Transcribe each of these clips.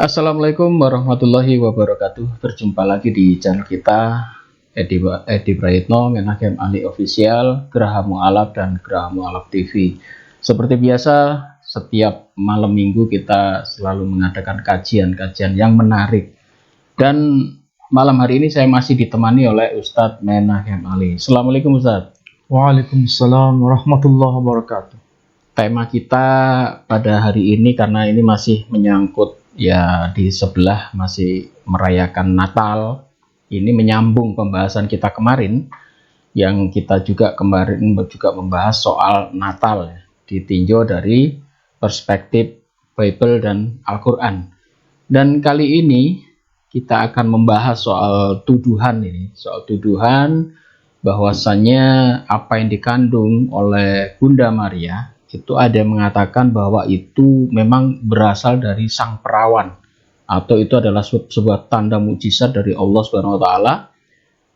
Assalamualaikum warahmatullahi wabarakatuh. Berjumpa lagi di channel kita Edi Praitno, Menahem Ali Official, Geraha Mu'alaf dan Geraha Mu'alaf TV. Seperti biasa, setiap malam minggu kita selalu mengadakan kajian-kajian yang menarik. Dan malam hari ini saya masih ditemani oleh Ustadz Menahem Ali. Assalamualaikum Ustadz. Waalaikumsalam warahmatullahi wabarakatuh. Tema kita pada hari ini, karena ini masih menyangkut ya di sebelah masih merayakan Natal, ini menyambung pembahasan kita kemarin yang kita juga kemarin membahas soal Natal ya, ditinjau dari perspektif Bible dan Al-Quran. Dan kali ini kita akan membahas soal tuduhan bahwasannya apa yang dikandung oleh Bunda Maria itu ada yang mengatakan bahwa itu memang berasal dari sang perawan, atau itu adalah sebuah tanda mukjizat dari Allah Subhanahu wa taala.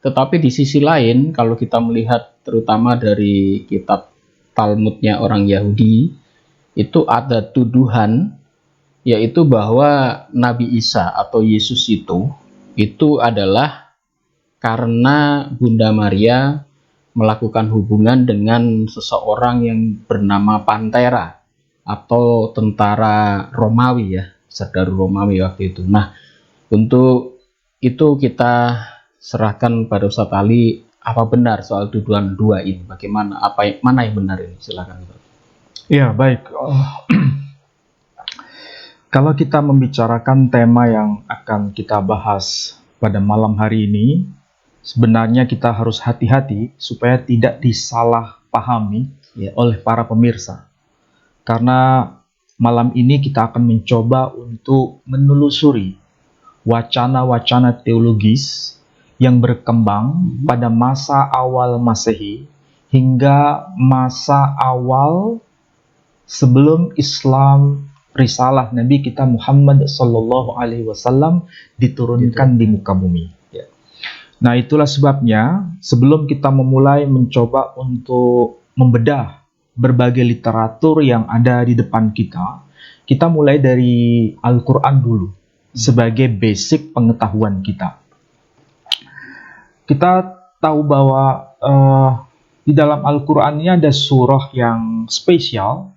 Tetapi di sisi lain, kalau kita melihat terutama dari kitab Talmudnya orang Yahudi, itu ada tuduhan, yaitu bahwa Nabi Isa atau Yesus itu adalah karena Bunda Maria melakukan hubungan dengan seseorang yang bernama Pantera atau tentara Romawi ya, Sardaru Romawi waktu itu. Nah, untuk itu kita serahkan pada Ustadz Ali, apa benar soal tuduhan dua ini? Bagaimana, mana yang benar ini? Silakan. Ya, baik. Kalau kita membicarakan tema yang akan kita bahas pada malam hari ini, sebenarnya kita harus hati-hati supaya tidak disalahpahami oleh para pemirsa. Karena malam ini kita akan mencoba untuk menelusuri wacana-wacana teologis yang berkembang pada masa awal Masehi hingga masa awal sebelum Islam, risalah Nabi kita Muhammad SAW diturunkan di muka bumi. Nah, itulah sebabnya sebelum kita memulai mencoba untuk membedah berbagai literatur yang ada di depan kita, kita mulai dari Al-Quran dulu sebagai basic pengetahuan kita. Kita tahu bahwa di dalam Al-Quran ini ada surah yang spesial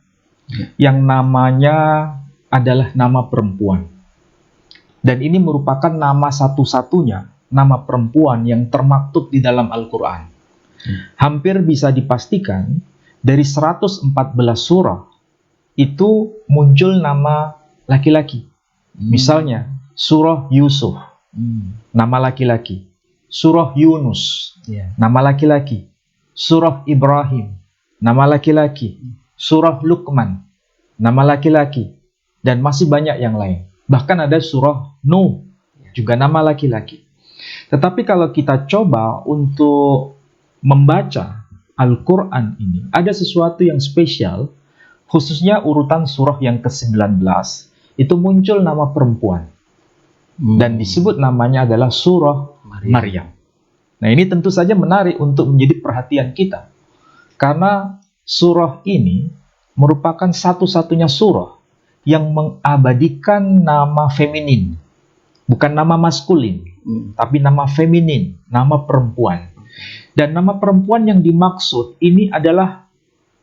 yang namanya adalah nama perempuan. Dan ini merupakan nama satu-satunya nama perempuan yang termaktub di dalam Al-Quran. Hampir bisa dipastikan dari 114 surah itu muncul nama laki-laki. Misalnya surah Yusuf, nama laki-laki. Surah Yunus, nama laki-laki. Surah Ibrahim, nama laki-laki. Surah Luqman, nama laki-laki. Dan masih banyak yang lain. Bahkan ada surah Nuh, juga nama laki-laki. Tetapi kalau kita coba untuk membaca Al-Quran ini, ada sesuatu yang spesial, khususnya urutan surah yang ke-19, itu muncul nama perempuan. Dan disebut namanya adalah surah Maryam. Nah, ini tentu saja menarik untuk menjadi perhatian kita. Karena surah ini merupakan satu-satunya surah yang mengabadikan nama feminin. Bukan nama maskulin, tapi nama feminin, nama perempuan. Dan nama perempuan yang dimaksud ini adalah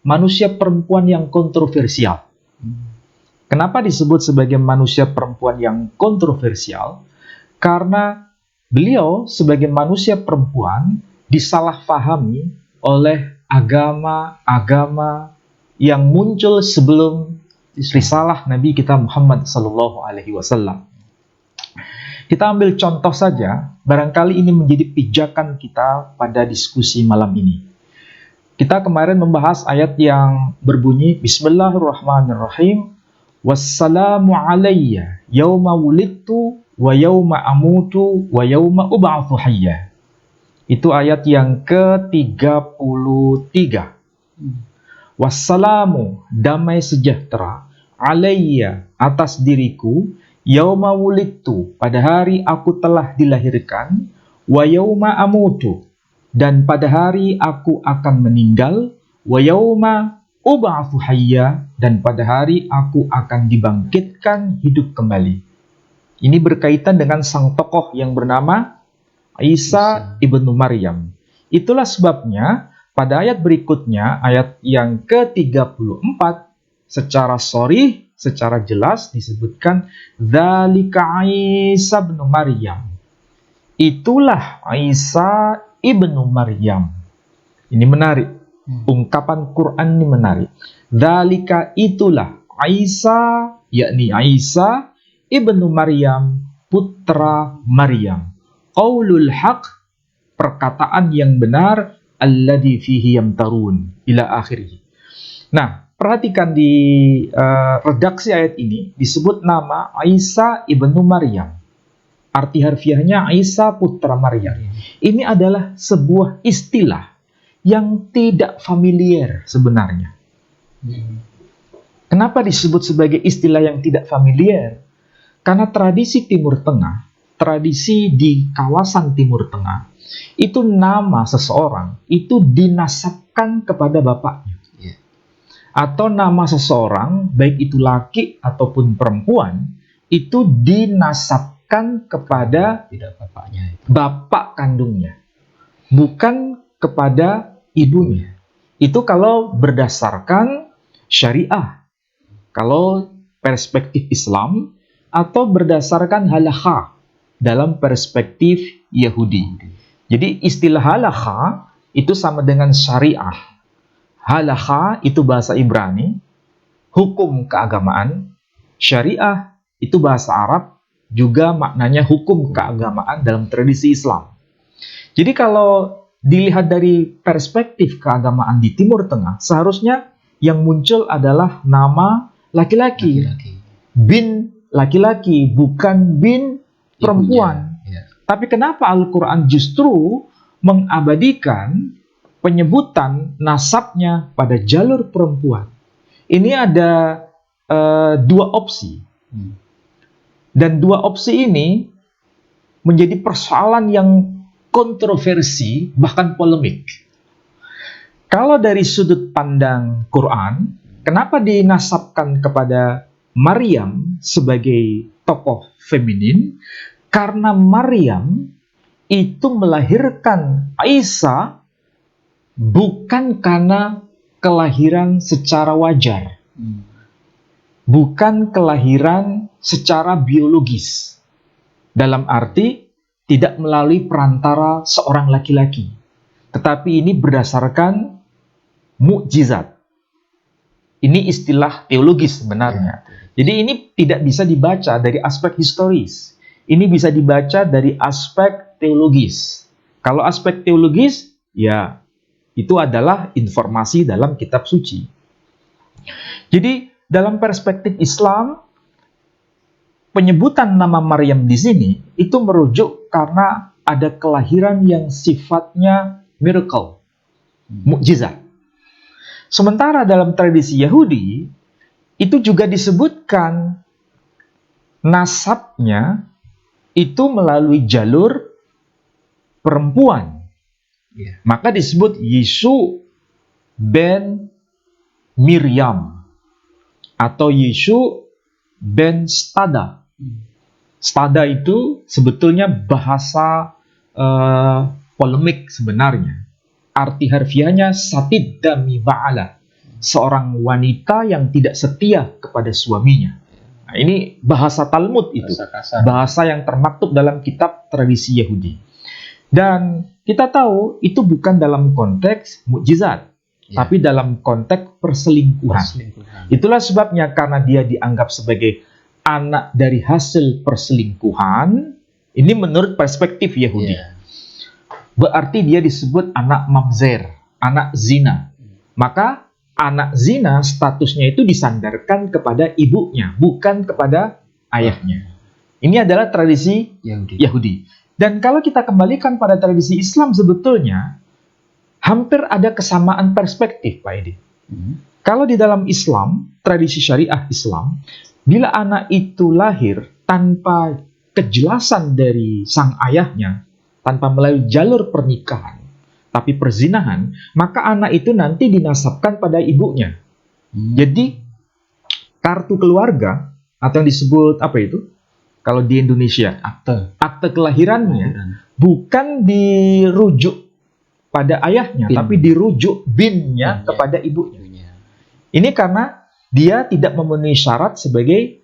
manusia perempuan yang kontroversial. Kenapa disebut sebagai manusia perempuan yang kontroversial? Karena beliau sebagai manusia perempuan disalahpahami oleh agama-agama yang muncul sebelum risalah Nabi kita Muhammad SAW. Kita ambil contoh saja, barangkali ini menjadi pijakan kita pada diskusi malam ini. Kita kemarin membahas ayat yang berbunyi Bismillahirrahmanirrahim. Wassalamu alayya yawma wulidtu wa yawma amutu wa yawma ub'atsu hayya. Itu ayat yang ke-33. Wassalamu, damai sejahtera, alayya, atas diriku, yauma wulidtu, pada hari aku telah dilahirkan, wa yauma amutu, dan pada hari aku akan meninggal, wa yauma ub'atsu hayya, dan pada hari aku akan dibangkitkan hidup kembali. Ini berkaitan dengan sang tokoh yang bernama Isa ibnu Maryam. Itulah sebabnya pada ayat berikutnya, ayat yang ke-34, secara sharih, secara jelas disebutkan dzalika Isa ibnu Maryam. Itulah Isa ibnu Maryam. Ini menarik. Ungkapan Quran ini menarik. Dzalika itulah Isa, yakni Isa ibnu Maryam, putra Maryam. Qaulul haq, perkataan yang benar, alladzi fihi yamtarun, ila akhirih. Nah, perhatikan di redaksi ayat ini disebut nama Isa ibnu Maryam. Arti harfiahnya Isa putra Maryam. Ini adalah sebuah istilah yang tidak familiar sebenarnya. Kenapa disebut sebagai istilah yang tidak familiar? Karena tradisi Timur Tengah, tradisi di kawasan Timur Tengah, itu nama seseorang itu dinasabkan kepada bapaknya. Atau nama seseorang, baik itu laki ataupun perempuan, itu dinasabkan kepada bapak kandungnya, bukan kepada ibunya. Itu kalau berdasarkan syariah. Kalau perspektif Islam, atau berdasarkan halakha dalam perspektif Yahudi. Jadi istilah halakha itu sama dengan syariah. Halakha itu bahasa Ibrani, hukum keagamaan. Syariah itu bahasa Arab, juga maknanya hukum keagamaan dalam tradisi Islam. Jadi kalau dilihat dari perspektif keagamaan di Timur Tengah, seharusnya yang muncul adalah nama laki-laki. Bin laki-laki, bukan bin perempuan. Tapi kenapa Al-Quran justru mengabadikan penyebutan nasabnya pada jalur perempuan? Ini ada dua opsi. Dan dua opsi ini menjadi persoalan yang kontroversi, bahkan polemik. Kalau dari sudut pandang Quran, kenapa dinasabkan kepada Maryam sebagai tokoh feminin? Karena Maryam itu melahirkan Isa bukan karena kelahiran secara wajar, bukan kelahiran secara biologis, dalam arti tidak melalui perantara seorang laki-laki, tetapi ini berdasarkan mukjizat. Ini istilah teologis sebenarnya. Jadi ini tidak bisa dibaca dari aspek historis. Ini bisa dibaca dari aspek teologis. Kalau aspek teologis, ya itu adalah informasi dalam kitab suci. Jadi dalam perspektif Islam, penyebutan nama Maryam di sini itu merujuk karena ada kelahiran yang sifatnya miracle, mukjizat. Sementara dalam tradisi Yahudi, itu juga disebutkan nasabnya itu melalui jalur perempuan. Maka disebut Yesu ben Miriam atau Yesu ben Stada. Stada itu sebetulnya bahasa polemik sebenarnya. Arti harfiahnya satid dami ba'ala, seorang wanita yang tidak setia kepada suaminya. Nah, ini bahasa Talmud itu, bahasa yang termaktub dalam kitab tradisi Yahudi. Dan kita tahu itu bukan dalam konteks mukjizat, tapi dalam konteks perselingkuhan. Itulah sebabnya karena dia dianggap sebagai anak dari hasil perselingkuhan, ini menurut perspektif Yahudi. Berarti dia disebut anak mamzer, anak zina. Maka anak zina statusnya itu disandarkan kepada ibunya, bukan kepada ayahnya. Ini adalah tradisi Yahudi. Dan kalau kita kembalikan pada tradisi Islam, sebetulnya hampir ada kesamaan perspektif, Pak Edi. Kalau di dalam Islam, tradisi syariah Islam, bila anak itu lahir tanpa kejelasan dari sang ayahnya, tanpa melalui jalur pernikahan, tapi perzinahan, maka anak itu nanti dinasabkan pada ibunya. Jadi kartu keluarga atau yang disebut apa itu? kalau di Indonesia, akte kelahirannya Kelahiran. bukan dirujuk pada ayahnya, Bin. tapi dirujuk binnya Binnya. kepada ibunya. Ibunya. Ini karena dia tidak memenuhi syarat sebagai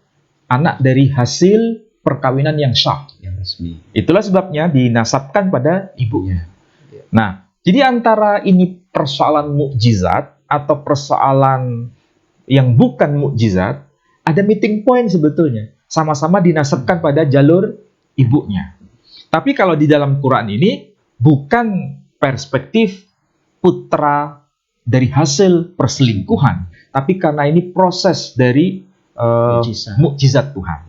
anak dari hasil perkawinan yang sah. Yang resmi. Itulah sebabnya dinasabkan pada ibunya. Ya. Nah, jadi antara ini persoalan mukjizat atau persoalan yang bukan mukjizat, ada meeting point sebetulnya. Sama-sama dinasabkan pada jalur ibunya. Tapi kalau di dalam Quran ini bukan perspektif putra dari hasil perselingkuhan, tapi karena ini proses dari mukjizat Tuhan.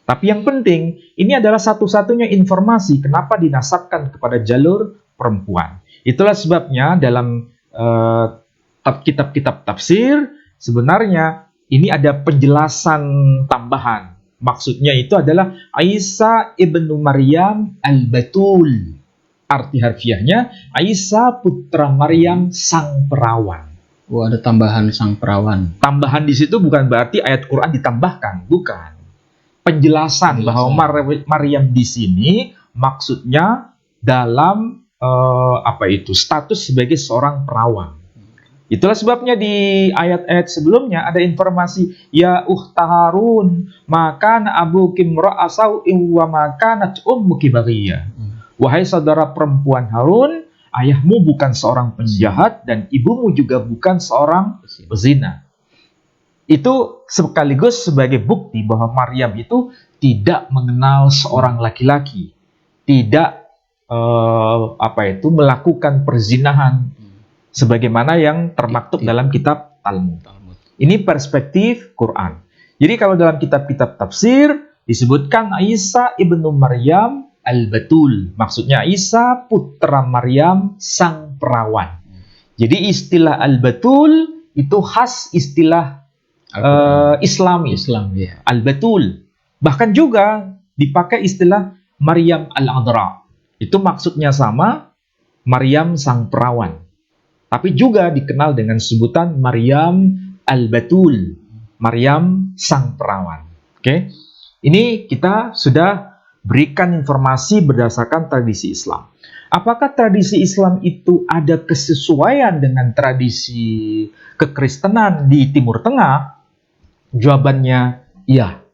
Tapi yang penting, ini adalah satu-satunya informasi kenapa dinasabkan kepada jalur perempuan. Itulah sebabnya dalam kitab-kitab tafsir, sebenarnya ini ada penjelasan tambahan. Maksudnya itu adalah Isa ibnu Maryam al-Batul. Arti harfiahnya, Isa putra Maryam sang perawan. Oh, ada tambahan sang perawan. Tambahan di situ bukan berarti ayat Quran ditambahkan, bukan. Penjelasan bahwa Maryam di sini maksudnya dalam status sebagai seorang perawan. Itulah sebabnya di ayat-ayat sebelumnya ada informasi ya ukhta Harun maka abuki imra'asau wa makanat ummuki baghiyah. Wahai saudara perempuan Harun, ayahmu bukan seorang penjahat dan ibumu juga bukan seorang pezina. Itu sekaligus sebagai bukti bahwa Maryam itu tidak mengenal seorang laki-laki, tidak melakukan perzinahan sebagaimana yang termaktub dalam kitab Talmud. Ini perspektif Quran. Jadi kalau dalam kitab-kitab tafsir disebutkan Isa ibnu Maryam al-Batul, maksudnya Isa putra Maryam sang perawan. Jadi istilah al-Batul itu khas istilah Islami. Islam, ya. Al-Batul. Bahkan juga dipakai istilah Maryam al-Adra. Itu maksudnya sama, Maryam sang perawan. Tapi juga dikenal dengan sebutan Maryam al-Batul. Maryam sang perawan. Oke. Ini kita sudah berikan informasi berdasarkan tradisi Islam. Apakah tradisi Islam itu ada kesesuaian dengan tradisi kekristenan di Timur Tengah? Jawabannya iya.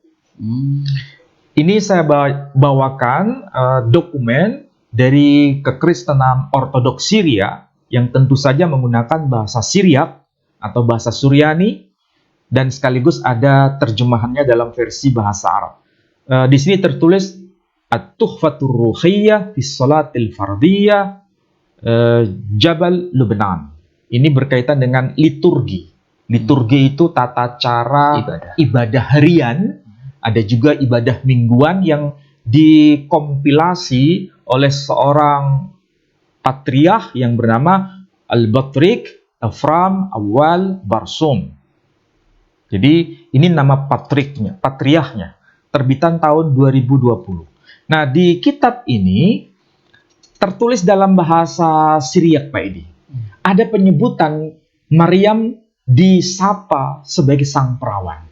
Ini saya bawakan dokumen dari kekristenan Ortodoks Syria yang tentu saja menggunakan bahasa Syriak atau bahasa Suryani dan sekaligus ada terjemahannya dalam versi bahasa Arab. Di sini tertulis At-Tuhfatur Ruhiyah fi Salatil Fardiyah Jabal Lubnan. Ini berkaitan dengan liturgi. Liturgi itu tata cara ibadah harian, ada juga ibadah mingguan yang dikompilasi oleh seorang patriark yang bernama Al-Batrik Ephraim Awal Barsum. Jadi ini nama patriarknya, terbitan tahun 2020. Nah, di kitab ini tertulis dalam bahasa Syriak, Pak Edi. Ada penyebutan Maryam disapa sebagai sang perawan.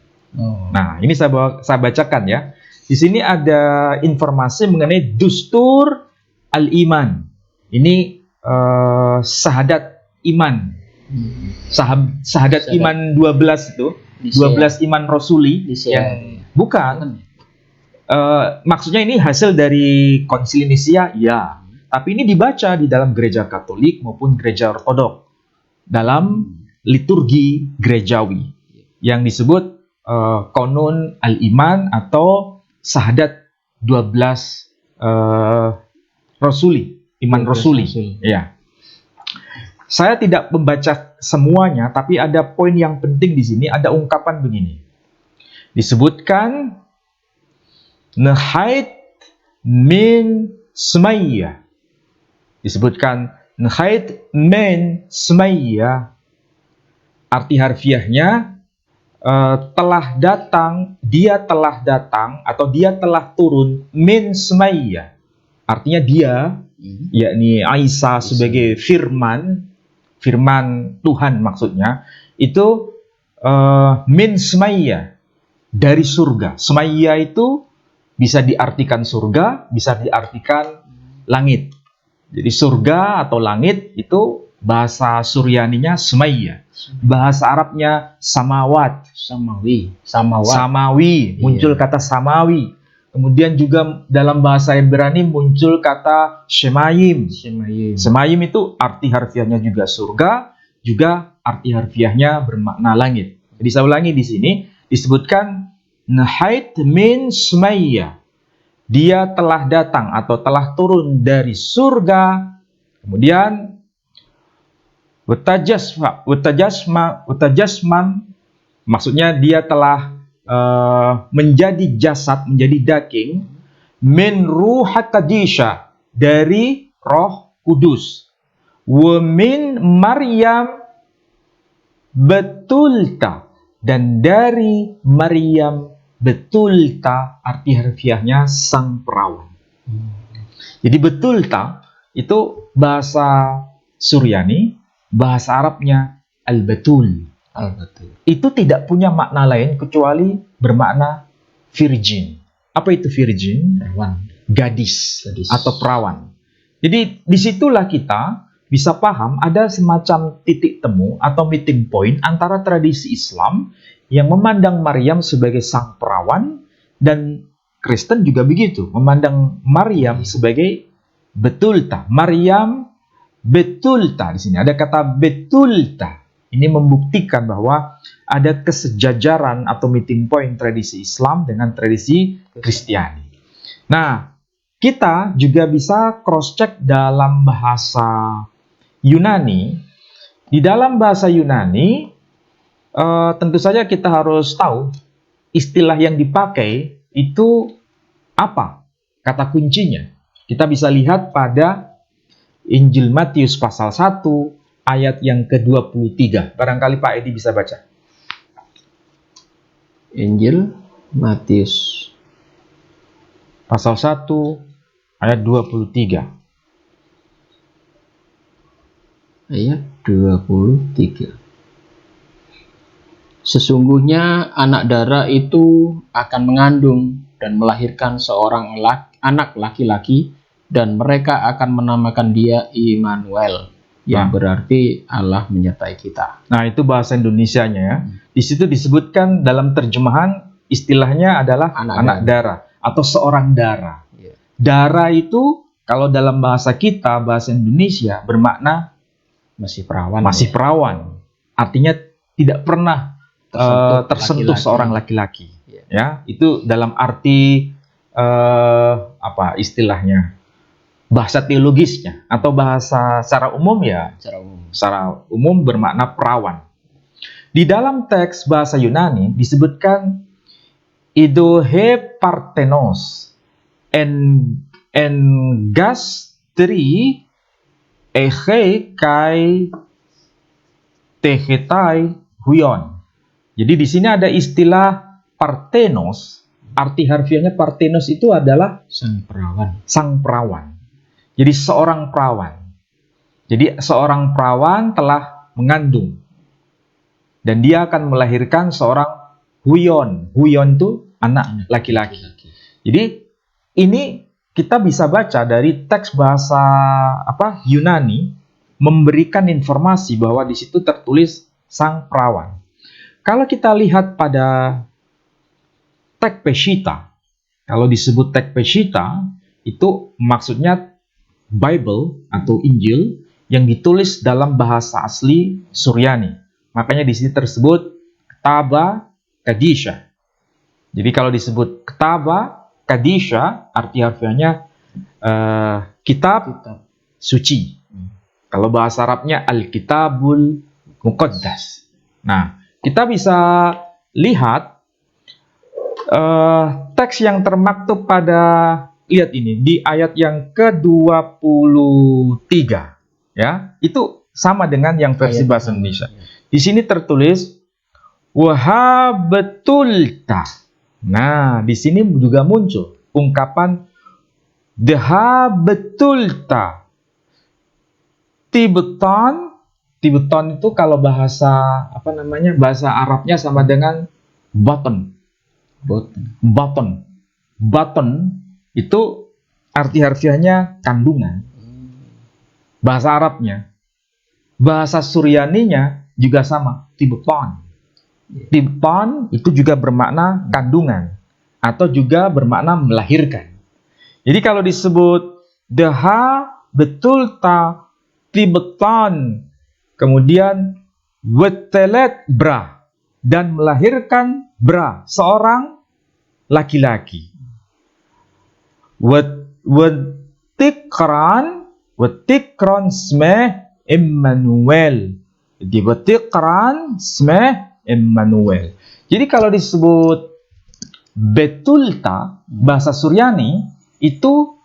Nah, ini saya bacakan ya. Di sini ada informasi mengenai Dustur Al-Iman. Ini syahadat iman. Syahadat iman 12 itu. 12 iman Rasuli. Yang bukan. Maksudnya ini hasil dari Konsili Nisia, ya. Tapi ini dibaca di dalam gereja Katolik maupun gereja Ortodok. Dalam liturgi gerejawi. Yang disebut Konun Al-Iman atau Syahadat 12 Rasuli. Iman Rasuli. Ya. Saya tidak membaca semuanya, tapi ada poin yang penting di sini. Ada ungkapan begini. Disebutkan Nahait min Sumayyah. Disebutkan Nahait min Sumayyah. Arti harfiahnya dia telah datang atau dia telah turun min Sumayyah. Artinya dia, yakni Isa sebagai firman Tuhan maksudnya, itu min Sumayyah, dari surga. Sumayyah itu bisa diartikan surga, bisa diartikan langit. Jadi surga atau langit itu bahasa Suryaninya Sumayya. Bahasa Arabnya samawat. Samawat. Samawi, muncul Iya. kata samawi. Kemudian juga dalam bahasa Ibrani muncul kata shemayim. Semayim itu arti harfiahnya juga surga, juga arti harfiahnya bermakna langit. Jadi saya ulangi di sini disebutkan nahait min Sumayya. Dia telah datang atau telah turun dari surga. Kemudian utajasman, maksudnya dia telah menjadi jasad, menjadi daging, min ruha kadisha, dari roh kudus, wa min Maryam betulta, dan dari Maryam betulta, arti harfiahnya sang perawan. Jadi betulta itu bahasa Suryani, bahasa Arabnya al-batul. Itu tidak punya makna lain kecuali bermakna virgin. Apa itu virgin? Gadis atau perawan. Jadi disitulah kita bisa paham ada semacam titik temu atau meeting point antara tradisi Islam yang memandang Maryam sebagai sang perawan, dan Kristen juga begitu, memandang Maryam sebagai betulta. Maryam betulta, di sini ada kata betulta. Ini membuktikan bahwa ada kesejajaran atau meeting point tradisi Islam dengan tradisi Kristiani. Nah, kita juga bisa cross-check dalam bahasa Yunani. Di dalam bahasa Yunani, tentu saja kita harus tahu istilah yang dipakai itu apa, kata kuncinya. Kita bisa lihat pada Injil Matius pasal 1, ayat yang ke-23. Barangkali Pak Edi bisa baca. Injil Matius Pasal 1, ayat 23. Ayat 23. Sesungguhnya anak darah itu akan mengandung dan melahirkan seorang anak laki-laki, dan mereka akan menamakan dia Immanuel, yang berarti Allah menyertai kita. Nah, itu bahasa Indonesianya ya. Di situ disebutkan dalam terjemahan istilahnya adalah anak darah atau seorang darah. Darah itu kalau dalam bahasa kita, bahasa Indonesia, bermakna masih perawan. Artinya tidak pernah tersentuh seorang laki-laki. Ya, itu dalam arti apa istilahnya? Bahasa teologisnya atau bahasa secara umum ya, secara umum bermakna perawan. Di dalam teks bahasa Yunani disebutkan idohe parthenos en gastri eche kai tehetai huion. Jadi di sini ada istilah parthenos. Arti harfiahnya parthenos itu adalah sang perawan. Jadi seorang perawan. Jadi seorang perawan telah mengandung. Dan dia akan melahirkan seorang huion. Huion itu anak laki-laki. Jadi ini kita bisa baca dari teks bahasa Yunani memberikan informasi bahwa di situ tertulis sang perawan. Kalau kita lihat pada teks Peshitta, kalau disebut teks Peshitta itu maksudnya Bible atau Injil yang ditulis dalam bahasa asli Suryani. Makanya di sini tersebut Ketaba Kadisha. Jadi kalau disebut Ketaba Kadisha, arti harfiahnya kitab suci. Kalau bahasa Arabnya Al-Kitabul Muqaddas. Nah, kita bisa lihat teks yang termaktub pada, lihat ini, di ayat yang ke-23. Ya, itu sama dengan yang versi bahasa Indonesia. Di sini tertulis wahabetulta. Nah, di sini juga muncul ungkapan dehabetulta. Tibeton itu kalau bahasa bahasa Arabnya sama dengan button. Baton itu arti harfiahnya kandungan. Bahasa Arabnya. Bahasa Suryaninya juga sama, tibton. Tibton itu juga bermakna kandungan atau juga bermakna melahirkan. Jadi kalau disebut daha betul ta tibton, kemudian wetelet bra, dan melahirkan bra, seorang laki-laki. Wetikran smeh Emmanuel. Jadi wetikran smeh Emmanuel. Jadi kalau disebut betulta, bahasa Suryani, itu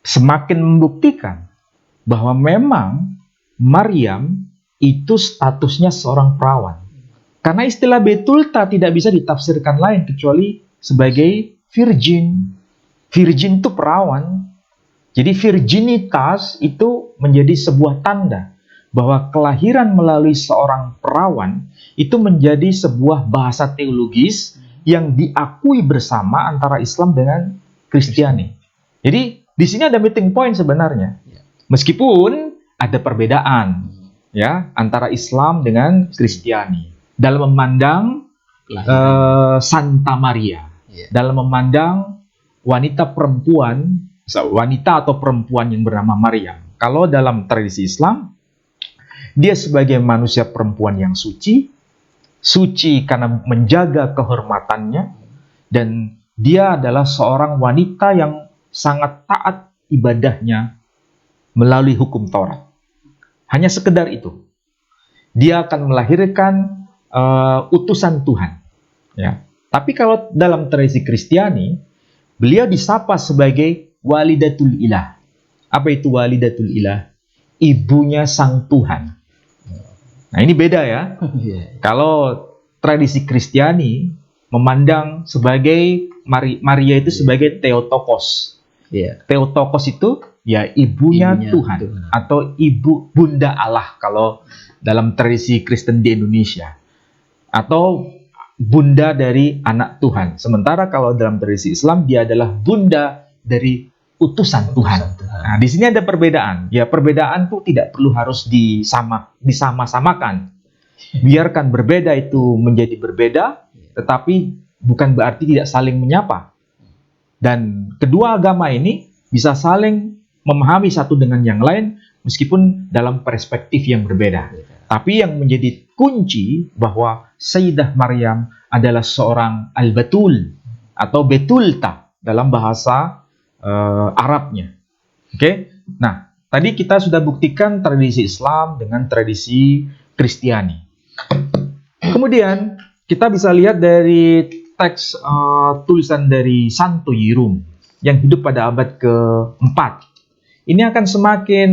semakin membuktikan bahwa memang Maryam itu statusnya seorang perawan. Karena istilah betulta tidak bisa ditafsirkan lain kecuali sebagai virgin. Virgin itu perawan. Jadi virginitas itu menjadi sebuah tanda bahwa kelahiran melalui seorang perawan itu menjadi sebuah bahasa teologis yang diakui bersama antara Islam dengan Kristiani. Jadi di sini ada meeting point sebenarnya. Meskipun ada perbedaan ya antara Islam dengan Kristiani dalam memandang Santa Maria, dalam memandang wanita atau perempuan yang bernama Maryam. Kalau dalam tradisi Islam, dia sebagai manusia perempuan yang suci karena menjaga kehormatannya, dan dia adalah seorang wanita yang sangat taat ibadahnya melalui hukum Taurat. Hanya sekedar itu. Dia akan melahirkan utusan Tuhan. Ya. Tapi kalau dalam tradisi Kristiani, beliau disapa sebagai Walidatul Ilah. Apa itu Walidatul Ilah? Ibunya Sang Tuhan. Nah ini beda ya. Kalau tradisi Kristiani memandang sebagai Maria itu sebagai Theotokos. Theotokos itu ya ibunya Tuhan atau ibu bunda Allah kalau dalam tradisi Kristen di Indonesia, atau bunda dari anak Tuhan. Sementara kalau dalam tradisi Islam dia adalah bunda dari utusan Tuhan. Nah, di sini ada perbedaan. Ya, perbedaan itu tidak perlu harus disama-samakan. Biarkan berbeda itu menjadi berbeda, tetapi bukan berarti tidak saling menyapa. Dan kedua agama ini bisa saling memahami satu dengan yang lain meskipun dalam perspektif yang berbeda. Tapi yang menjadi kunci bahwa Sayyidah Maryam adalah seorang al-batul atau betulta dalam bahasa Arabnya. Oke? Nah, tadi kita sudah buktikan tradisi Islam dengan tradisi Kristiani. Kemudian kita bisa lihat dari teks tulisan dari Santo Yerum yang hidup pada abad ke-4. Ini akan semakin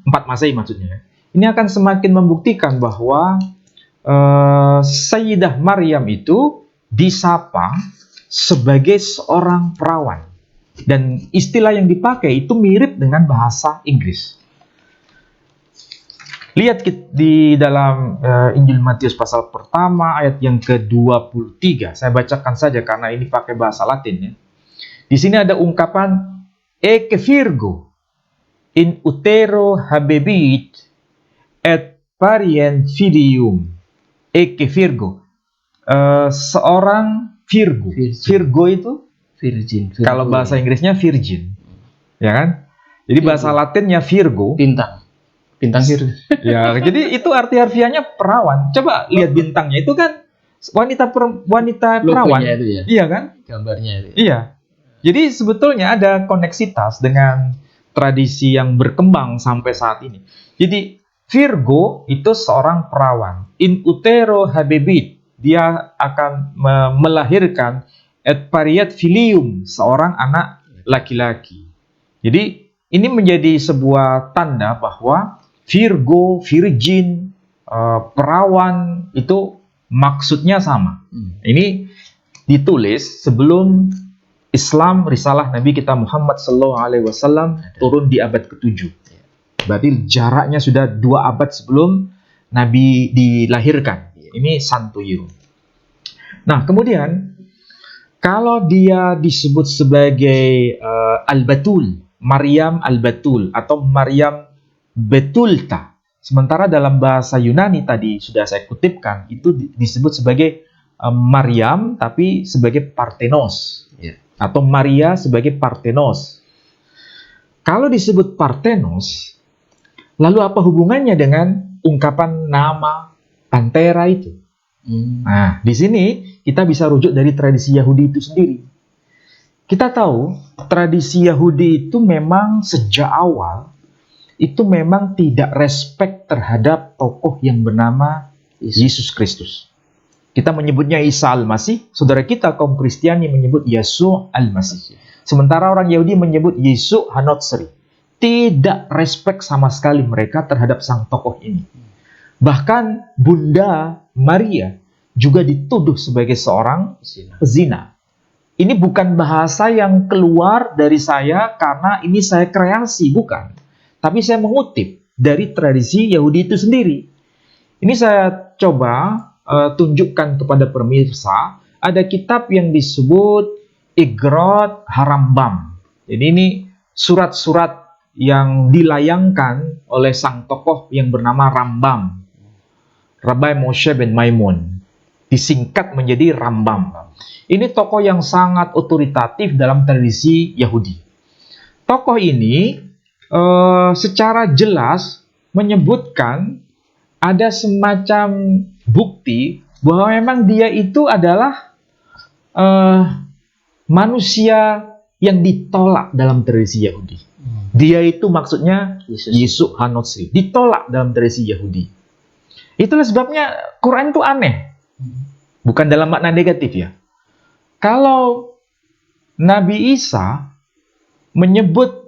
4 Masehi maksudnya. Ini akan semakin membuktikan bahwa Sayyidah Maryam itu disapa sebagai seorang perawan. Dan istilah yang dipakai itu mirip dengan bahasa Inggris. Lihat di dalam Injil Matius pasal pertama ayat yang ke-23. Saya bacakan saja karena ini pakai bahasa Latin ya. Di sini ada ungkapan Ecce Virgo in utero habebit et parient filium. Ecce Virgo. Seorang Virgo. Virgo itu virgin. Kalau bahasa Inggrisnya virgin. Ya kan? Jadi bahasa Latinnya Virgo. Bintang Virgo. Ya, jadi itu arti harfiahnya perawan. Coba lihat bintangnya itu kan wanita perawan. Itu ya. Iya kan? Gambarnya itu. Iya. Jadi sebetulnya ada koneksitas dengan tradisi yang berkembang sampai saat ini. Jadi Virgo itu seorang perawan. In utero habebit. Dia akan melahirkan et pariet filium, seorang anak laki-laki. Jadi ini menjadi sebuah tanda bahwa Virgo, virgin, perawan itu maksudnya sama. Ini ditulis sebelum Islam, risalah Nabi kita Muhammad SAW turun di abad ke-7. Berarti jaraknya sudah 2 abad sebelum Nabi dilahirkan. Ini Santo Yerum. Nah, kemudian Kalau dia disebut sebagai Al-Batul, Maryam Al-Batul atau Maryam Betulta. Sementara dalam bahasa Yunani tadi sudah saya kutipkan, itu disebut sebagai Maryam tapi sebagai Parthenos. Atau Maria sebagai Parthenos. Kalau disebut Parthenos, lalu apa hubungannya dengan ungkapan nama Pantera itu? Nah, di sini kita bisa rujuk dari tradisi Yahudi itu sendiri. Kita tahu tradisi Yahudi itu memang sejak awal itu memang tidak respect terhadap tokoh yang bernama Yesus Kristus. Kita menyebutnya Isa Al-Masih, saudara kita kaum Kristiani menyebut Yesus Al-Masih. Sementara orang Yahudi menyebut Yesus Hanotsri. Tidak respect sama sekali mereka terhadap sang tokoh ini. Bahkan Bunda Maria juga dituduh sebagai seorang pezina. Ini bukan bahasa yang keluar dari saya karena ini saya kreasi, bukan. Tapi saya mengutip dari tradisi Yahudi itu sendiri. Ini saya coba tunjukkan kepada pemirsa. Ada kitab yang disebut Igrot Harambam. Jadi ini surat-surat yang dilayangkan oleh sang tokoh yang bernama Rambam. Rabbi Moshe ben Maimon, disingkat menjadi Rambam. Ini tokoh yang sangat otoritatif dalam tradisi Yahudi. Tokoh ini secara jelas menyebutkan ada semacam bukti bahwa memang dia itu adalah manusia yang ditolak dalam tradisi Yahudi. Dia itu maksudnya Yesus Hanotsri, ditolak dalam tradisi Yahudi. Itulah sebabnya Quran itu aneh. Bukan dalam makna negatif ya. Kalau Nabi Isa menyebut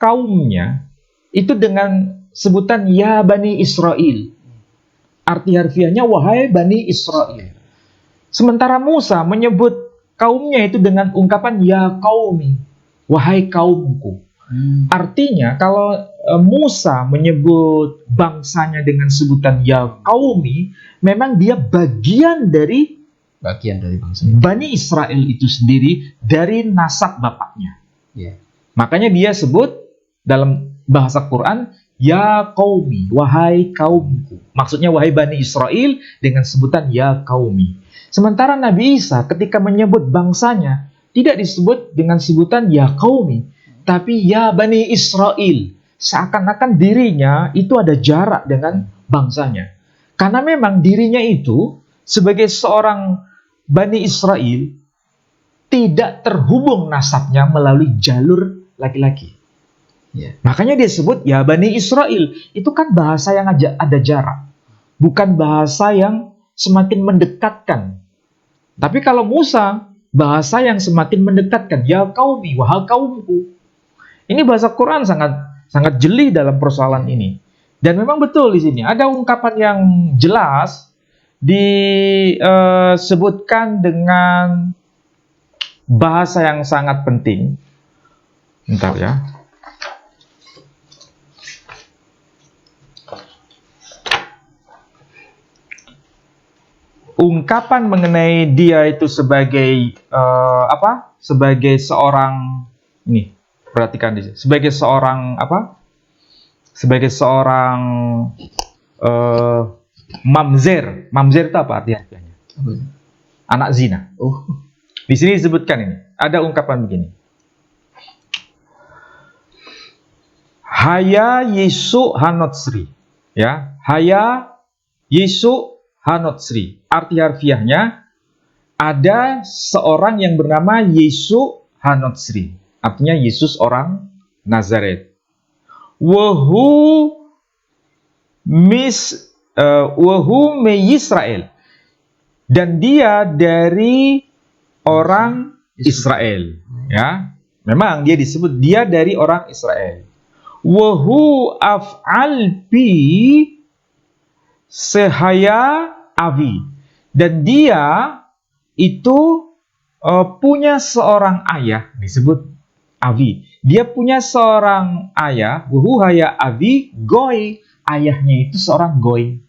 kaumnya itu dengan sebutan Ya Bani Israel. Arti harfiahnya wahai Bani Israel. Sementara Musa menyebut kaumnya itu dengan ungkapan Ya Qaumi, wahai kaumku. Artinya kalau Musa menyebut bangsanya dengan sebutan Ya Qaumi, memang dia bagian dari bangsa Bani Israel itu sendiri, dari nasab bapaknya. Makanya dia sebut dalam bahasa Quran Ya Qaumi, wahai kaumku. Maksudnya wahai Bani Israel dengan sebutan Ya Qaumi. Sementara Nabi Isa ketika menyebut bangsanya tidak disebut dengan sebutan Ya Qaumi, tapi Ya Bani Israel. Seakan-akan dirinya itu ada jarak dengan bangsanya. Karena memang dirinya itu sebagai seorang Bani Israel tidak terhubung nasabnya melalui jalur laki-laki. Makanya dia sebut Ya Bani Israel. Itu kan bahasa yang ada jarak. Bukan bahasa yang semakin mendekatkan. Tapi kalau Musa, bahasa yang semakin mendekatkan. Ya Qaumi, wahai kaumku. Ini bahasa Quran sangat jeli dalam persoalan ini. Dan memang betul di sini ada ungkapan yang jelas disebutkan dengan bahasa yang sangat penting. Bentar ya. Ungkapan mengenai dia itu sebagai sebagai seorang ini, perhatikan di sini. Sebagai seorang Sebagai seorang mamzer. Mamzer itu apa artinya? Anak zina. Di sini disebutkan ini. Ada ungkapan begini. Haya Yesu Hanotsri. Ya, Haya Yesu Hanotsri. Arti harfiahnya ada seorang yang bernama Yesu Hanotsri. Artinya Yesus orang Nazaret. Wahu me Israel. Dan dia dari orang Israel. Ya, memang dia disebut dia dari orang Israel. Wahu af'al bi sehaya avi. Dan dia itu punya seorang ayah, disebut Avi. Dia punya seorang ayah, haya Avi, Goy. Ayahnya itu seorang Goy.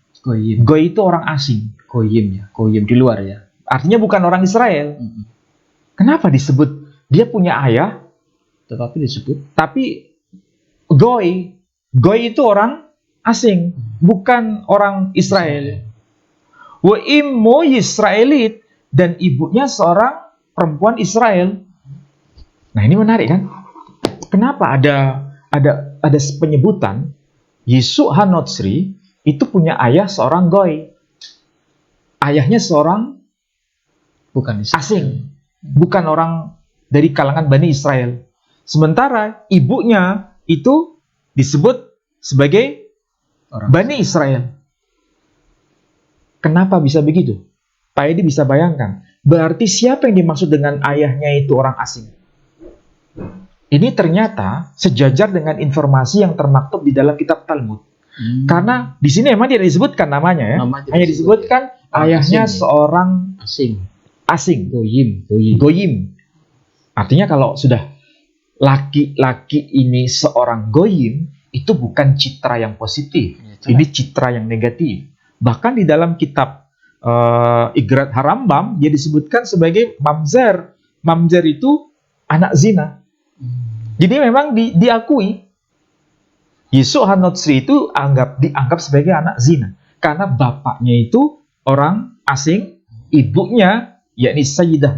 Goy itu orang asing. Goyim di luar ya. Artinya bukan orang Israel. Kenapa disebut dia punya ayah, Tetapi disebut tapi Goy? Goy itu orang asing, bukan orang Israel. Wa immu Yisraelit, dan ibunya seorang perempuan Israel. Nah, ini menarik kan? Kenapa ada penyebutan Yeshu Hanotsri itu punya ayah seorang Goy. Ayahnya seorang bukan Israel. asing, bukan orang dari kalangan Bani Israel. Sementara ibunya itu disebut sebagai Orang Bani Israel. Kenapa bisa begitu? Pak Edi bisa bayangkan. Berarti siapa yang dimaksud dengan ayahnya itu orang asing? Ini ternyata sejajar dengan informasi yang termaktub di dalam kitab Talmud. Karena di sini memang tidak disebutkan namanya ya. Namanya Hanya disebutkan ayahnya asing, ya. seorang asing. Goyim. Artinya kalau sudah laki-laki ini seorang Goyim, itu bukan citra yang positif. Ya, ini citra yang negatif. Bahkan di dalam kitab Igrat Harambam, dia disebutkan sebagai mamzer. Mamzer itu anak zina. Jadi memang diakui Yeshu Hanotsri itu dianggap sebagai anak zina. Karena bapaknya itu orang asing, ibunya yakni Sayyidah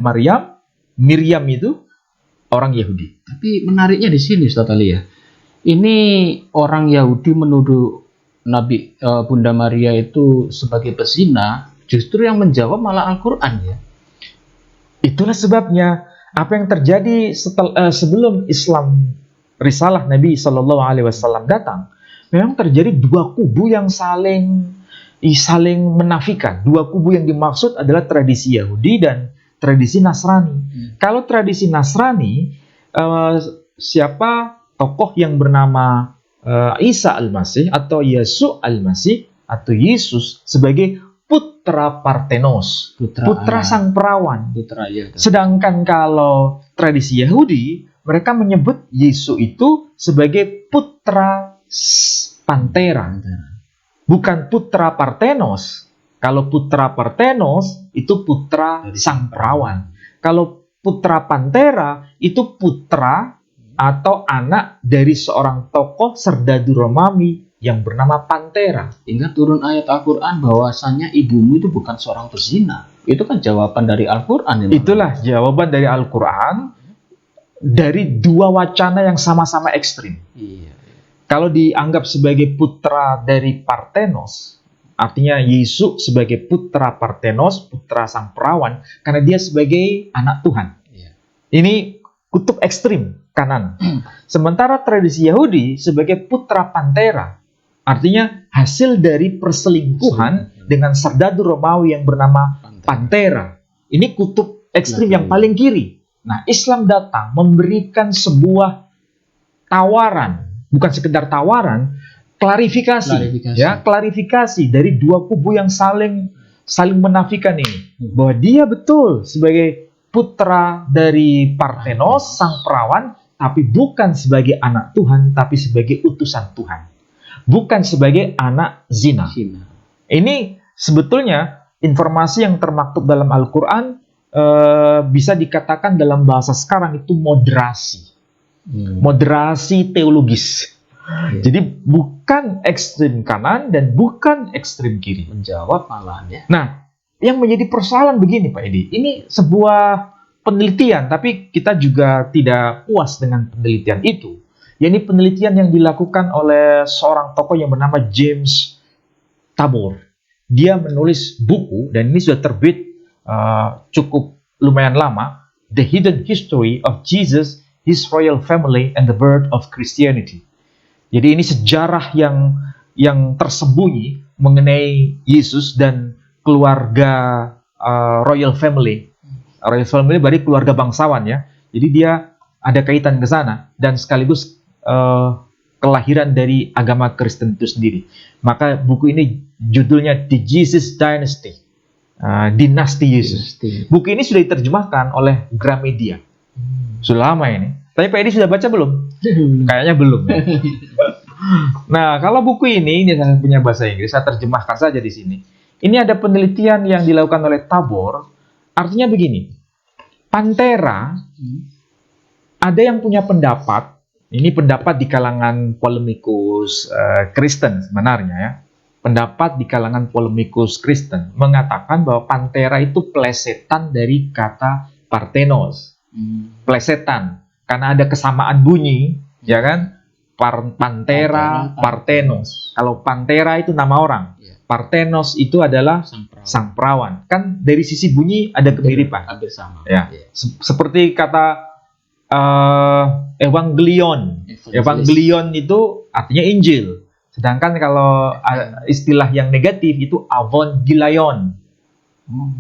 Miriam itu orang Yahudi. Tapi menariknya di sini, Ustaz Ali ya. Ini orang Yahudi menuduh Nabi Bunda Maria itu sebagai pezina, justru yang menjawab malah Al-Quran ya. Itulah sebabnya apa yang terjadi sebelum Islam risalah Nabi Shallallahu Alaihi Wasallam datang, memang terjadi dua kubu yang saling menafikan. Dua kubu yang dimaksud adalah tradisi Yahudi dan tradisi Nasrani. Kalau tradisi Nasrani, siapa tokoh yang bernama Isa Al-Masih atau Yesus Al-Masih atau Yesus sebagai putra Parthenos, putra sang perawan. Ya. Sedangkan kalau tradisi Yahudi, mereka menyebut Yesus itu sebagai putra Pantera, bukan putra Parthenos. Kalau putra Parthenos itu putra sang perawan. Kalau putra Pantera itu putra atau anak dari seorang tokoh serdadu Romawi yang bernama Pantera. Hingga turun ayat Al-Quran bahwasanya ibumu itu bukan seorang pezina. Itu kan jawaban dari Al-Quran. Itulah jawaban dari Al-Quran dari dua wacana yang sama-sama ekstrim. Iya. Kalau dianggap sebagai putra dari Parthenos, artinya Yesus sebagai putra Parthenos, putra sang perawan, karena dia sebagai anak Tuhan. Iya. Ini kutub ekstrim kanan. Sementara tradisi Yahudi sebagai putra Pantera, artinya hasil dari perselingkuhan dengan serdadu Romawi yang bernama Pantera. Ini kutub ekstrim yang paling kiri. Nah, Islam datang memberikan sebuah tawaran, bukan sekedar tawaran, klarifikasi. Ya, klarifikasi dari dua kubu yang saling menafikan ini, bahwa dia betul sebagai putra dari Parthenos, sang perawan, tapi bukan sebagai anak Tuhan, tapi sebagai utusan Tuhan. Bukan sebagai anak zina. Ini sebetulnya informasi yang termaktub dalam Al-Quran, bisa dikatakan dalam bahasa sekarang itu moderasi. Moderasi teologis. Jadi bukan ekstrim kanan dan bukan ekstrim kiri. Menjawab malahan ya. Nah, yang menjadi persoalan begini Pak Edi, ini sebuah penelitian, tapi kita juga tidak puas dengan penelitian itu. Ini penelitian yang dilakukan oleh seorang tokoh yang bernama James Tabor. Dia menulis buku, dan ini sudah terbit cukup lumayan lama, The Hidden History of Jesus, His Royal Family, and the Birth of Christianity. Jadi ini sejarah yang tersembunyi mengenai Yesus dan keluarga Royal Family. Royal Family berarti keluarga bangsawan ya. Jadi dia ada kaitan ke sana dan sekaligus kelahiran dari agama Kristen itu sendiri. Maka buku ini judulnya The Jesus Dynasty, Dinasti Yesus. Buku ini sudah diterjemahkan oleh Gramedia. Sudah lama ini. Tapi Pak Edi sudah baca belum? Kayaknya belum. Ya? Nah, kalau buku ini saya punya bahasa Inggris, saya terjemahkan saja di sini. Ini ada penelitian yang dilakukan oleh Tabor. Artinya begini, Pantera, ada yang punya pendapat, ini pendapat di kalangan polemikus Kristen sebenarnya ya. Pendapat di kalangan polemikus Kristen mengatakan bahwa Pantera itu plesetan dari kata Parthenos. Plesetan, karena ada kesamaan bunyi, ya kan? Pantera, Parthenos. Kalau Pantera itu nama orang, Parthenos itu adalah sang perawan. Kan dari sisi bunyi ada kemiripan. Hampir sama. Ya. Seperti kata Evangelion. Evangelion itu artinya Injil. Sedangkan kalau istilah yang negatif itu Evangelion.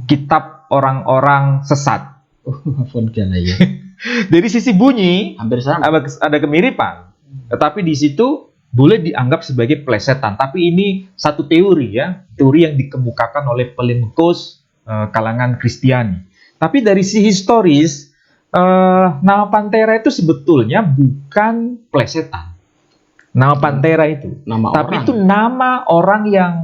Kitab orang-orang sesat. Evangelion. Dari sisi bunyi Hampir sama. ada kemiripan. Tetapi di situ boleh dianggap sebagai plesetan. Tapi ini satu teori ya, teori yang dikemukakan oleh polemikus kalangan Kristiani. Tapi dari sisi historis, nama Pantera itu sebetulnya bukan plesetan. Nama Pantera itu, tapi itu nama orang yang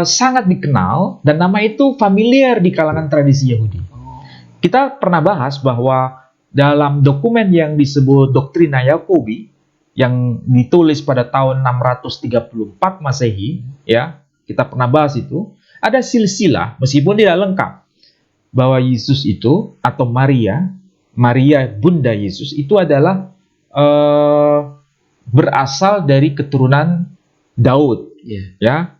sangat dikenal dan nama itu familiar di kalangan tradisi Yahudi. Kita pernah bahas bahwa dalam dokumen yang disebut Doktrina Yakobi yang ditulis pada tahun 634 Masehi, ya, kita pernah bahas itu, ada silsilah meskipun tidak lengkap bahwa Yesus itu atau Maria bunda Yesus itu adalah berasal dari keturunan Daud, ya.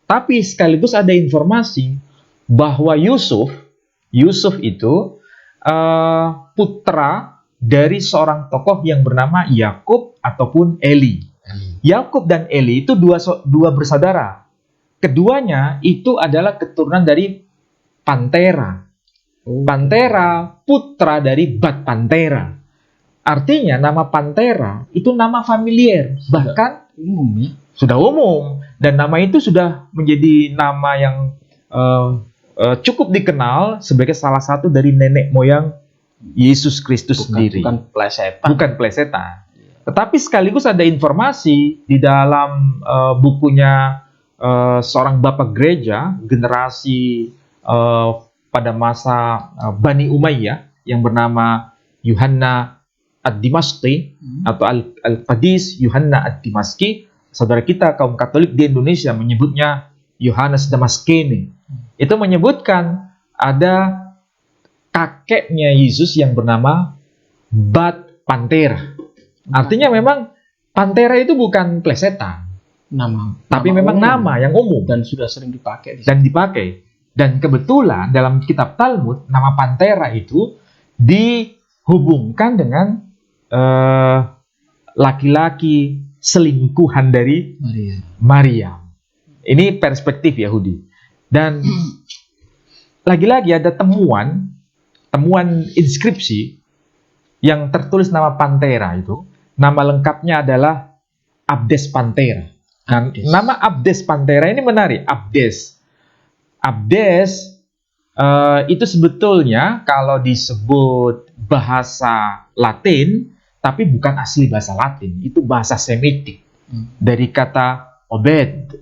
Tapi sekaligus ada informasi bahwa Yusuf itu putra dari seorang tokoh yang bernama Yakub ataupun Eli. Yakub dan Eli itu dua bersaudara. Keduanya itu adalah keturunan dari Pantera. Pantera putra dari Bat Pantera. Artinya nama Pantera itu nama familiar, bahkan sudah umum, dan nama itu sudah menjadi nama yang cukup dikenal sebagai salah satu dari nenek moyang Yesus Kristus sendiri. Bukan plesetan. Tetapi sekaligus ada informasi di dalam bukunya seorang bapak gereja generasi pada masa Bani Umayyah yang bernama Yuhanna Ad-Dimashqi atau Al-Qadis Yuhanna Ad-Dimashqi. Saudara kita kaum Katolik di Indonesia menyebutnya Yohanes Damaskene. Itu menyebutkan ada kakeknya Yesus yang bernama Bat Pantera. Artinya memang Pantera itu bukan plesetan, tapi memang nama yang umum dan sudah sering dipakai. Dan kebetulan dalam kitab Talmud nama Pantera itu dihubungkan dengan laki-laki selingkuhan dari Maria. Ini perspektif Yahudi. Dan lagi-lagi ada temuan inskripsi yang tertulis nama Pantera itu. Nama lengkapnya adalah Abdes Pantera. Nah, nama Abdes Pantera ini menarik. Abdes itu sebetulnya kalau disebut bahasa Latin, tapi bukan asli bahasa Latin, itu bahasa Semitik dari kata Obed.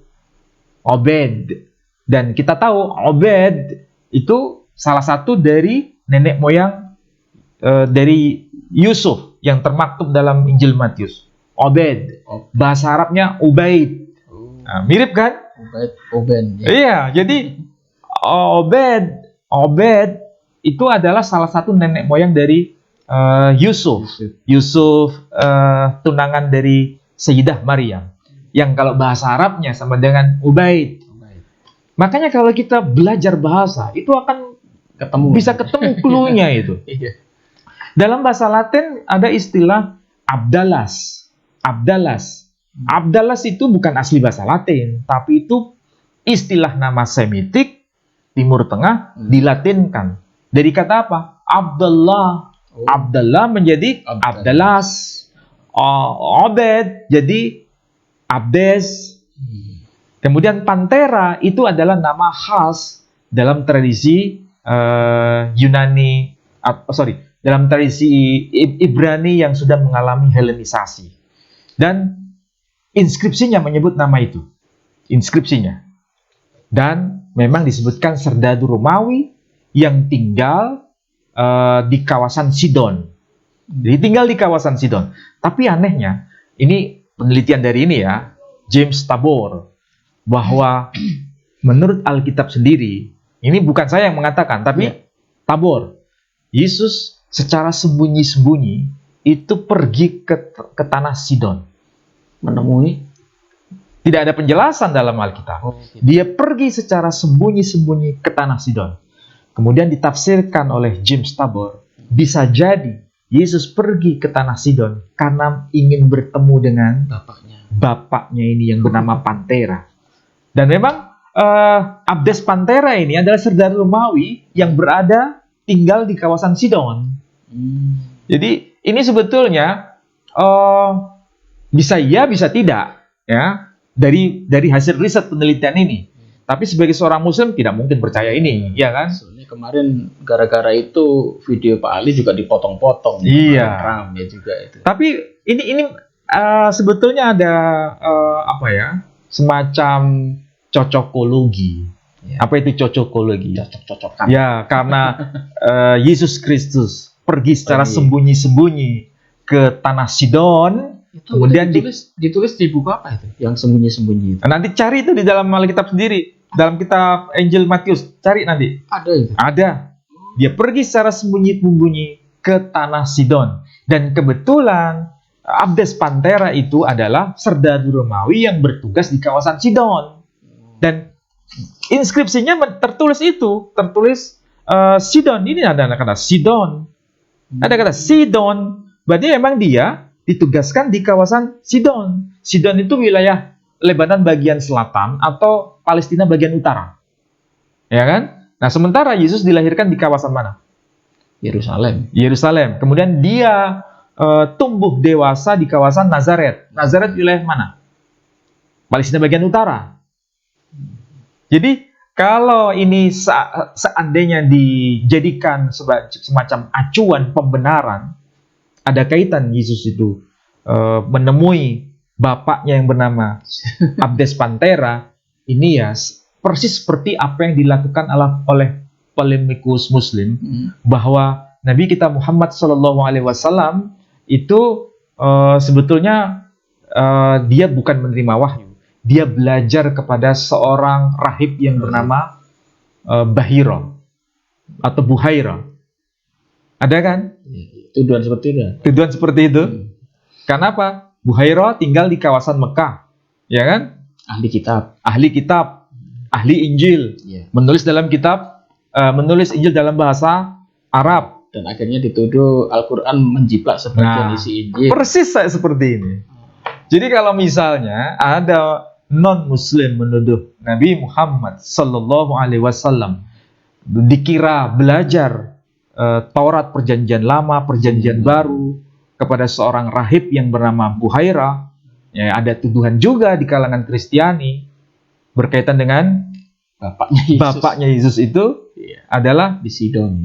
Dan kita tahu Obed itu salah satu dari nenek moyang dari Yusuf yang termaktub dalam Injil Matius. Obed, bahasa Arabnya Ubaid. Nah, mirip kan? Oben. Iya, jadi Obed itu adalah salah satu nenek moyang dari Yusuf, tunangan dari Sayyidah Maryam, yang kalau bahasa Arabnya sama dengan Ubaid. Makanya kalau kita belajar bahasa, itu akan bisa ketemu clue-nya itu. Dalam bahasa Latin ada istilah Abdalas. Abdalas itu bukan asli bahasa Latin, tapi itu istilah nama Semitik Timur Tengah dilatinkan. Dari kata apa? Abdullah. Abdullah menjadi Abdalas. Obed jadi Abdes. Kemudian Pantera itu adalah nama khas dalam tradisi dalam tradisi Ibrani yang sudah mengalami Helenisasi. Dan inskripsinya menyebut nama itu. Dan memang disebutkan serdadu Romawi yang tinggal di kawasan Sidon. Jadi tinggal di kawasan Sidon. Tapi anehnya, ini penelitian dari ini ya, James Tabor, bahwa menurut Alkitab sendiri, ini bukan saya yang mengatakan, tapi Tabor, Yesus secara sembunyi-sembunyi itu pergi ke tanah Sidon. Menemui? Tidak ada penjelasan dalam Alkitab. Dia pergi secara sembunyi-sembunyi ke tanah Sidon. Kemudian ditafsirkan oleh James Tabor, bisa jadi Yesus pergi ke tanah Sidon karena ingin bertemu dengan bapaknya ini yang bernama Pantera. Dan memang Abdes Pantera ini adalah serdadu Romawi yang berada tinggal di kawasan Sidon. Jadi ini sebetulnya bisa iya, bisa tidak, ya, dari hasil riset penelitian ini. Tapi sebagai seorang Muslim tidak mungkin percaya ini, ya kan? Soalnya kemarin gara-gara itu video Pak Ali juga dipotong-potong. Iya. Rame juga itu. Tapi ini sebetulnya ada semacam cocokologi. Ya. Apa itu cocokologi? Cocok-cocokan. Ya, karena Yesus Kristus pergi secara sembunyi-sembunyi ke tanah Sidon. Itu kemudian ditulis di buku apa itu? Yang sembunyi-sembunyi itu. Nanti cari itu di dalam Alkitab sendiri. Dalam kitab Injil Matius, cari nanti. Ada itu? Ada. Dia pergi secara sembunyi-sembunyi ke tanah Sidon. Dan kebetulan Abdes Pantera itu adalah serdadu Romawi yang bertugas di kawasan Sidon. Dan inskripsinya tertulis Sidon. Ini ada kata Sidon. Ada kata Sidon. Berarti memang dia ditugaskan di kawasan Sidon. Sidon itu wilayah Lebanon bagian selatan atau Palestina bagian utara. Ya kan? Nah, sementara Yesus dilahirkan di kawasan mana? Yerusalem. Kemudian dia tumbuh dewasa di kawasan Nazaret. Nazaret wilayah mana? Palestina bagian utara. Jadi, kalau ini seandainya dijadikan semacam acuan pembenaran, ada kaitan Yesus itu menemui bapaknya yang bernama Abdes Pantera, ini ya persis seperti apa yang dilakukan oleh polemikus Muslim, bahwa Nabi kita Muhammad SAW itu sebetulnya dia bukan menerima wahyu, dia belajar kepada seorang rahib yang bernama Bahira atau Buhaira. Ada kan? Tuduhan seperti itu. Tuduhan seperti itu. Kenapa? Buhaira tinggal di kawasan Mekah, ya kan? Ahli kitab, ahli Injil, menulis Injil dalam bahasa Arab. Dan akhirnya dituduh Al-Quran menjiplak sebagian isi Injil. Persis seperti ini. Jadi kalau misalnya ada non-Muslim menuduh Nabi Muhammad SAW dikira belajar Taurat Perjanjian Lama, Perjanjian Baru kepada seorang rahib yang bernama Buhaira, ya, ada tuduhan juga di kalangan Kristiani berkaitan dengan bapaknya Yesus itu adalah di Sidon.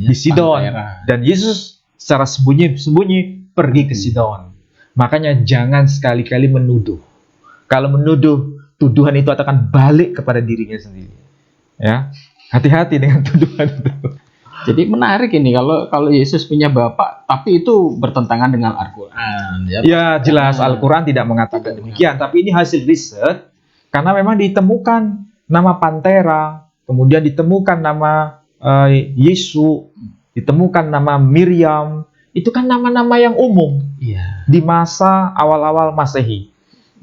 Dan Yesus secara sembunyi-sembunyi pergi ke Sidon. Makanya jangan sekali-kali menuduh. Kalau menuduh, tuduhan itu akan balik kepada dirinya sendiri. Ya, hati-hati dengan tuduhan itu. Jadi menarik ini kalau Yesus punya bapak, tapi itu bertentangan dengan Al-Quran. Ya jelas Al-Quran tidak mengatakan demikian, tapi ini hasil riset karena memang ditemukan nama Pantera, kemudian ditemukan nama Yesus, ditemukan nama Miriam. Itu kan nama-nama yang umum di masa awal-awal Masehi.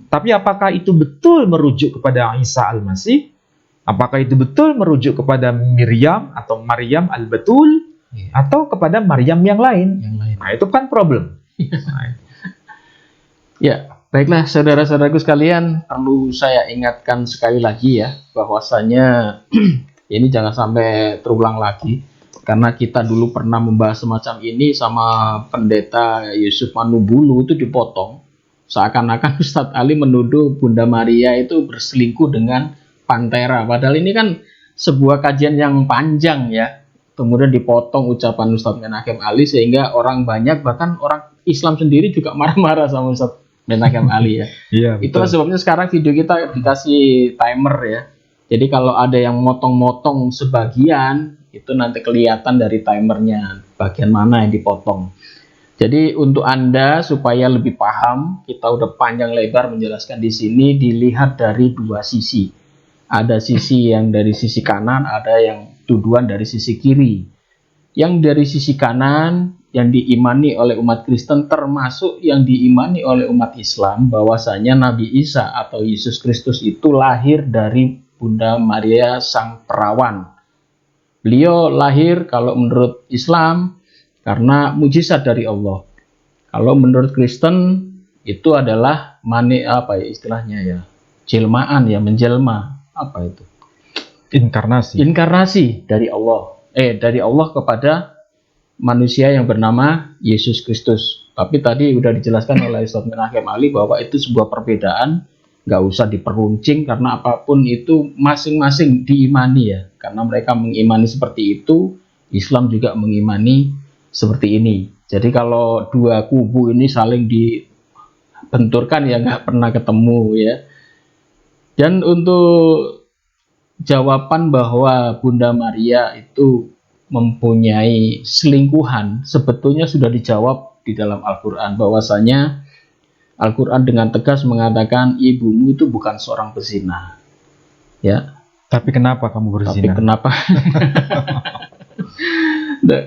Tapi apakah itu betul merujuk kepada Isa Al-Masih? Apakah itu betul merujuk kepada Miriam atau Maryam Al-Batul atau kepada Maryam yang lain? Nah, itu kan problem. Ya, baiklah saudara-saudaraku sekalian, perlu saya ingatkan sekali lagi ya, bahwasanya ini jangan sampai terulang lagi, karena kita dulu pernah membahas semacam ini sama pendeta Yusuf Manubulu, itu dipotong. Seakan-akan Ustadz Ali menuduh Bunda Maria itu berselingkuh dengan Pantera, padahal ini kan sebuah kajian yang panjang ya. Kemudian dipotong ucapan Ustadz Menahem Ali sehingga orang banyak, bahkan orang Islam sendiri juga marah-marah sama Ustadz Menahem Ali ya. Itulah sebabnya sekarang video kita dikasih timer ya. Jadi kalau ada yang motong-motong sebagian, Itu nanti kelihatan dari timernya bagian mana yang dipotong. Jadi untuk Anda supaya lebih paham, kita udah panjang lebar menjelaskan di sini, dilihat dari dua sisi. Ada sisi yang dari sisi kanan, ada yang tuduhan dari sisi kiri. Yang dari sisi kanan yang diimani oleh umat Kristen, termasuk yang diimani oleh umat Islam, bahwasanya Nabi Isa atau Yesus Kristus itu lahir dari Bunda Maria Sang Perawan. Beliau lahir kalau menurut Islam karena mujizat dari Allah. Kalau menurut Kristen itu adalah istilahnya ya, jelmaan ya, menjelma, apa itu? Inkarnasi dari Allah. Dari Allah kepada manusia yang bernama Yesus Kristus. Tapi tadi udah dijelaskan oleh Ustaz Menachem Ali bahwa itu sebuah perbedaan, nggak usah diperuncing karena apapun itu masing-masing diimani ya. Karena mereka mengimani seperti itu, Islam juga mengimani seperti ini. Jadi kalau dua kubu ini saling dibenturkan ya nggak pernah ketemu ya. Dan untuk jawaban bahwa Bunda Maria itu mempunyai selingkuhan sebetulnya sudah dijawab di dalam Al-Quran, bahwasanya Al-Quran dengan tegas mengatakan ibumu itu bukan seorang pezina ya. Tapi kenapa kamu berzina? Tapi kenapa?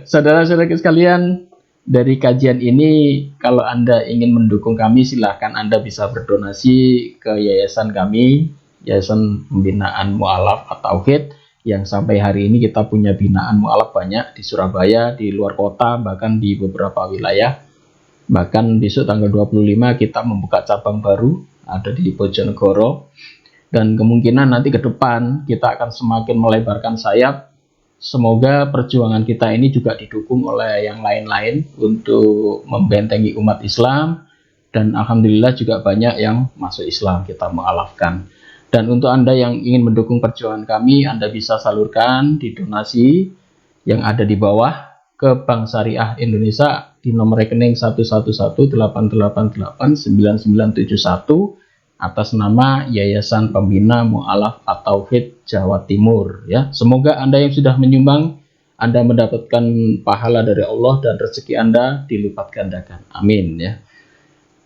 Saudara-saudara sekalian, dari kajian ini kalau Anda ingin mendukung kami, silahkan Anda bisa berdonasi ke yayasan kami, Yayasan Pembinaan Mu'alaf At-Tauhid, yang sampai hari ini kita punya binaan mu'alaf banyak di Surabaya, di luar kota, bahkan di beberapa wilayah. Bahkan besok tanggal 25 kita membuka cabang baru, ada di Bojonegoro. Dan kemungkinan nanti ke depan kita akan semakin melebarkan sayap. Semoga perjuangan kita ini juga didukung oleh yang lain-lain untuk membentengi umat Islam. Dan alhamdulillah juga banyak yang masuk Islam, kita mu'alafkan. Dan untuk Anda yang ingin mendukung perjuangan kami, Anda bisa salurkan di donasi yang ada di bawah ke Bank Syariah Indonesia di nomor rekening 11188899971 atas nama Yayasan Pembina Mu'alaf At-Tauhid Jawa Timur ya. Semoga Anda yang sudah menyumbang, Anda mendapatkan pahala dari Allah dan rezeki Anda dilipat gandakan. Amin ya.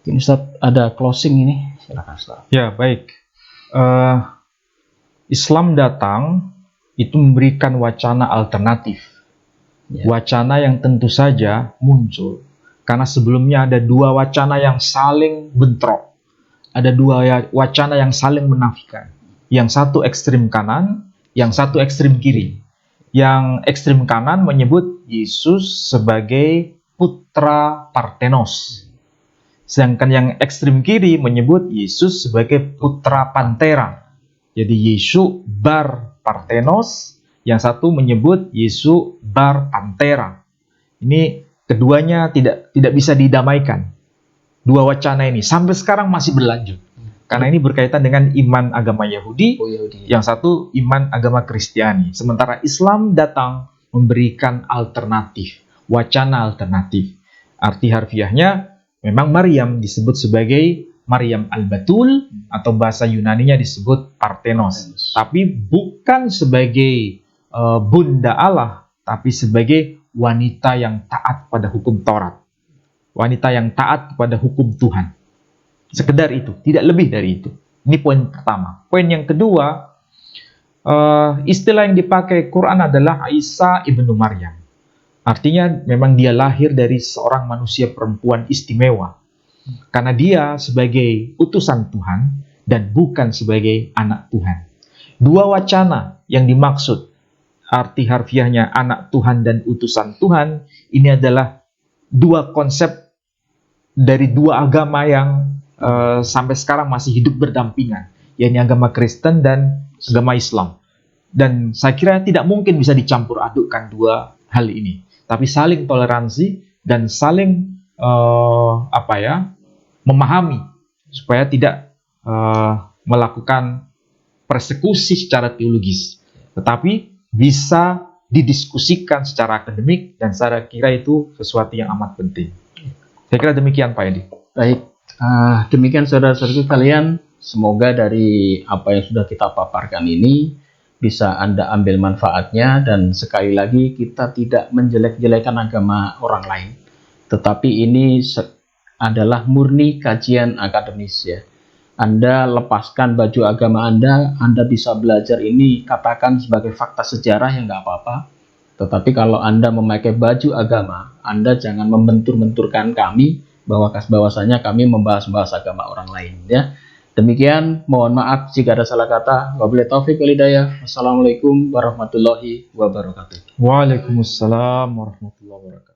Ini Ustaz ada closing ini, silakan Ustaz. Ya, baik. Islam datang itu memberikan wacana alternatif, wacana yang tentu saja muncul karena sebelumnya ada dua wacana yang saling bentrok, ada dua wacana yang saling menafikan, yang satu ekstrim kanan, yang satu ekstrim kiri. Yang ekstrim kanan menyebut Yesus sebagai putra Parthenos, sedangkan yang ekstrim kiri menyebut Yesus sebagai putra Pantera. Jadi Yesus bar Parthenos, yang satu menyebut Yesus bar Pantera. Ini keduanya tidak bisa didamaikan. Dua wacana ini sampai sekarang masih berlanjut. Karena ini berkaitan dengan iman agama Yahudi, yang satu iman agama Kristiani. Sementara Islam datang memberikan alternatif, wacana alternatif. Arti harfiahnya memang Maryam disebut sebagai Maryam Al-Batul atau bahasa Yunaninya disebut Parthenos. Tapi bukan sebagai bunda Allah, tapi sebagai wanita yang taat pada hukum Taurat. Wanita yang taat kepada hukum Tuhan. Sekedar itu, tidak lebih dari itu. Ini poin pertama. Poin yang kedua, istilah yang dipakai Quran adalah Isa ibnu Maryam. Artinya memang dia lahir dari seorang manusia perempuan istimewa. Karena dia sebagai utusan Tuhan dan bukan sebagai anak Tuhan. Dua wacana yang dimaksud, arti harfiahnya anak Tuhan dan utusan Tuhan, ini adalah dua konsep dari dua agama yang sampai sekarang masih hidup berdampingan, yaitu agama Kristen dan agama Islam. Dan saya kira tidak mungkin bisa dicampur adukkan dua hal ini. Tapi saling toleransi dan saling memahami supaya tidak melakukan persekusi secara teologis, tetapi bisa didiskusikan secara akademik, dan saya kira itu sesuatu yang amat penting. Saya kira demikian Pak Edi. Baik, demikian saudara-saudara kalian, semoga dari apa yang sudah kita paparkan ini bisa Anda ambil manfaatnya. Dan sekali lagi, kita tidak menjelek-jelekan agama orang lain, tetapi ini adalah murni kajian akademis ya. Anda lepaskan baju agama Anda bisa belajar ini katakan sebagai fakta sejarah yang nggak apa-apa. Tetapi kalau Anda memakai baju agama, Anda jangan membentur-benturkan kami bahwasanya kami membahas agama orang lain ya. Demikian, mohon maaf jika ada salah kata. Wabillahi taufiq wal hidayah. Wassalamualaikum warahmatullahi wabarakatuh. Waalaikumsalam warahmatullahi wabarakatuh.